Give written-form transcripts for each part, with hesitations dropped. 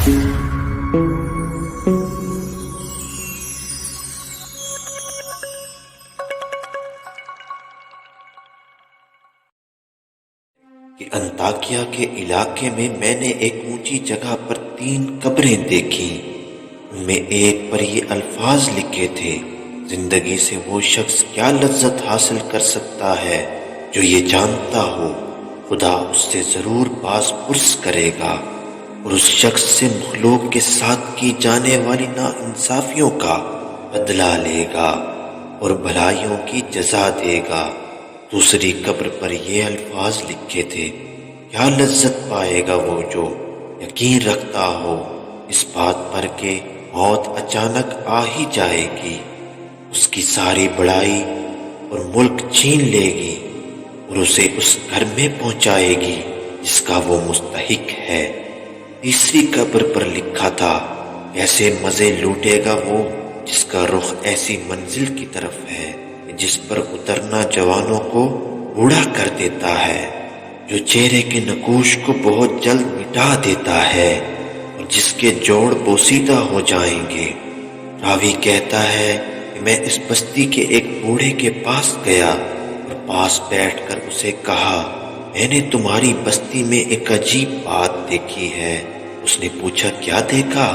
کہ انطاکیہ کے علاقے میں نے ایک اونچی جگہ پر 3 قبریں دیکھیں۔ ان میں ایک پر یہ الفاظ لکھے تھے: زندگی سے وہ شخص کیا لذت حاصل کر سکتا ہے جو یہ جانتا ہو خدا اس سے ضرور باز پرس کرے گا، اور اس شخص سے مخلوق کے ساتھ کی جانے والی ناانصافیوں کا بدلہ لے گا اور بھلائیوں کی جزا دے گا۔ دوسری قبر پر یہ الفاظ لکھے تھے: کیا لذت پائے گا وہ جو یقین رکھتا ہو اس بات پر کہ موت اچانک آ ہی جائے گی، اس کی ساری بڑائی اور ملک چھین لے گی اور اسے اس گھر میں پہنچائے گی جس کا وہ مستحق ہے۔ تیسری قبر پر لکھا تھا: کیسے مزے لوٹے گا وہ جس کا رخ ایسی منزل کی طرف ہے جس پر اترنا جوانوں کو بوڑھا کر دیتا ہے، جو چہرے کے نقوش کو بہت جلد مٹا دیتا ہے اور جس کے جوڑ بوسیدہ ہو جائیں گے۔ راوی کہتا ہے کہ میں اس بستی کے ایک بوڑھے کے پاس گیا اور پاس بیٹھ کر اسے کہا: میں نے تمہاری بستی میں ایک عجیب بات دیکھی ہے۔ اس نے پوچھا: کیا دیکھا؟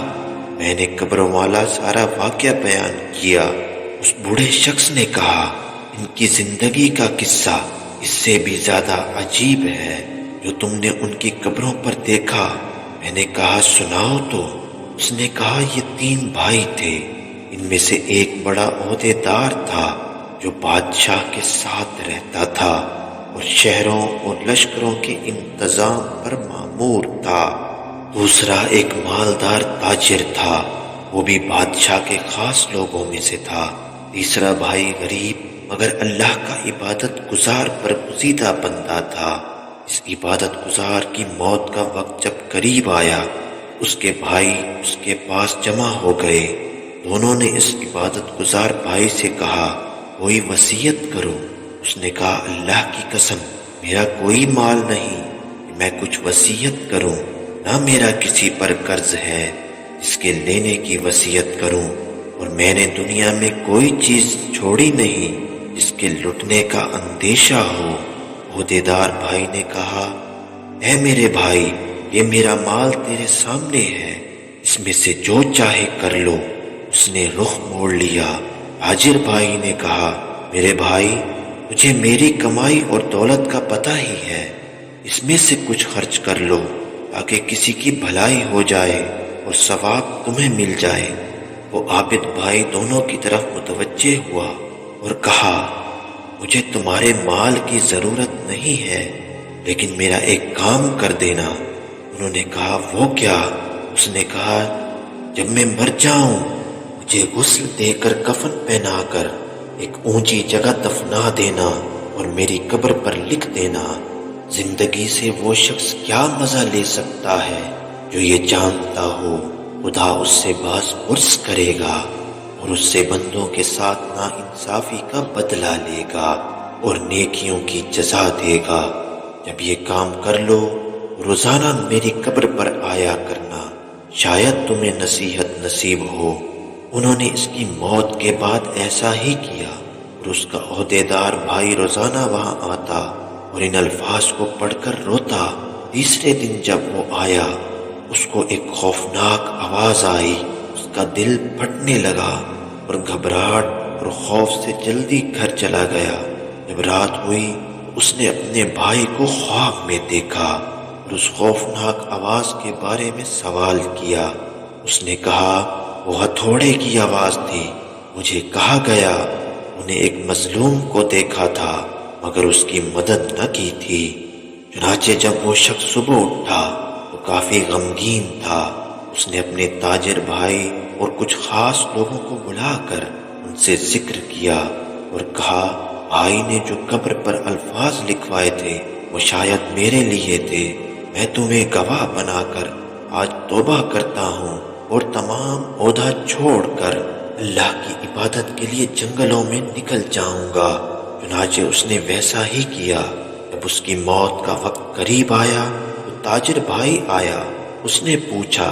میں نے قبروں والا سارا واقعہ بیان کیا۔ اس بوڑھے شخص نے کہا: ان کی زندگی کا قصہ اس سے بھی زیادہ عجیب ہے جو تم نے ان کی قبروں پر دیکھا۔ میں نے کہا: سناؤ تو۔ اس نے کہا: یہ 3 بھائی تھے، ان میں سے ایک بڑا عہدے دار تھا جو بادشاہ کے ساتھ رہتا تھا اور شہروں اور لشکروں کے انتظام پر مامور تھا۔ دوسرا ایک مالدار تاجر تھا، وہ بھی بادشاہ کے خاص لوگوں میں سے تھا۔ تیسرا بھائی غریب مگر اللہ کا عبادت گزار برگزیدہ بندہ تھا۔ اس عبادت گزار کی موت کا وقت جب قریب آیا، اس کے بھائی اس کے پاس جمع ہو گئے۔ دونوں نے اس عبادت گزار بھائی سے کہا: کوئی وصیت کرو۔ اس نے کہا: اللہ کی قسم، میرا کوئی مال نہیں کہ میں کچھ وصیت کروں، نہ میرا کسی پر قرض ہے جس کے لینے کی وصیت کروں، اور میں نے دنیا میں کوئی چیز چھوڑی نہیں جس کے لٹنے کا اندیشہ ہو۔ عہدیدار بھائی نے کہا: اے میرے بھائی، یہ میرا مال تیرے سامنے ہے، اس میں سے جو چاہے کر لو۔ اس نے رخ موڑ لیا۔ تاجر بھائی نے کہا: میرے بھائی، مجھے میری کمائی اور دولت کا پتہ ہی ہے، اس میں سے کچھ خرچ کر لو تاکہ کسی کی بھلائی ہو جائے اور ثواب تمہیں مل جائے۔ وہ عابد بھائی دونوں کی طرف متوجہ ہوا اور کہا: مجھے تمہارے مال کی ضرورت نہیں ہے، لیکن میرا ایک کام کر دینا۔ انہوں نے کہا: وہ کیا؟ اس نے کہا: جب میں مر جاؤں مجھے غسل دے کر کفن پہنا کر ایک اونچی جگہ دفنا دینا اور میری قبر پر لکھ دینا: زندگی سے وہ شخص کیا مزہ لے سکتا ہے جو یہ جانتا ہو خدا اس سے باز پرس کرے گا اور اس سے بندوں کے ساتھ ناانصافی کا بدلہ لے گا اور نیکیوں کی جزا دے گا۔ جب یہ کام کر لو روزانہ میری قبر پر آیا کرنا، شاید تمہیں نصیحت نصیب ہو۔ انہوں نے اس کی موت کے بعد ایسا ہی کیا اور اس کا عہدیدار بھائی روزانہ وہاں آتا اور ان الفاظ کو پڑھ کر روتا۔ تیسرے دن جب وہ آیا، اس کو ایک خوفناک آواز آئی، اس کا دل پھٹنے لگا اور گھبراہٹ اور خوف سے جلدی گھر چلا گیا۔ جب رات ہوئی اس نے اپنے بھائی کو خواب میں دیکھا اور اس خوفناک آواز کے بارے میں سوال کیا۔ اس نے کہا: وہ ہتھوڑے کی آواز تھی، مجھے کہا گیا انہیں ایک مظلوم کو دیکھا تھا مگر اس کی مدد نہ کی تھی۔ چنانچہ جب وہ شخص صبح اٹھا تو کافی غمگین تھا۔ اس نے اپنے تاجر بھائی اور کچھ خاص لوگوں کو بلا کر ان سے ذکر کیا اور کہا: بھائی نے جو قبر پر الفاظ لکھوائے تھے وہ شاید میرے لیے تھے۔ میں تمہیں گواہ بنا کر آج توبہ کرتا ہوں اور تمام عہدہ چھوڑ کر اللہ کی عبادت کے لیے جنگلوں میں نکل جاؤں گا۔ چنانچہ اس نے ویسا ہی کیا۔ جب اس کی موت کا وقت قریب آیا تو تاجر بھائی آیا۔ اس نے پوچھا: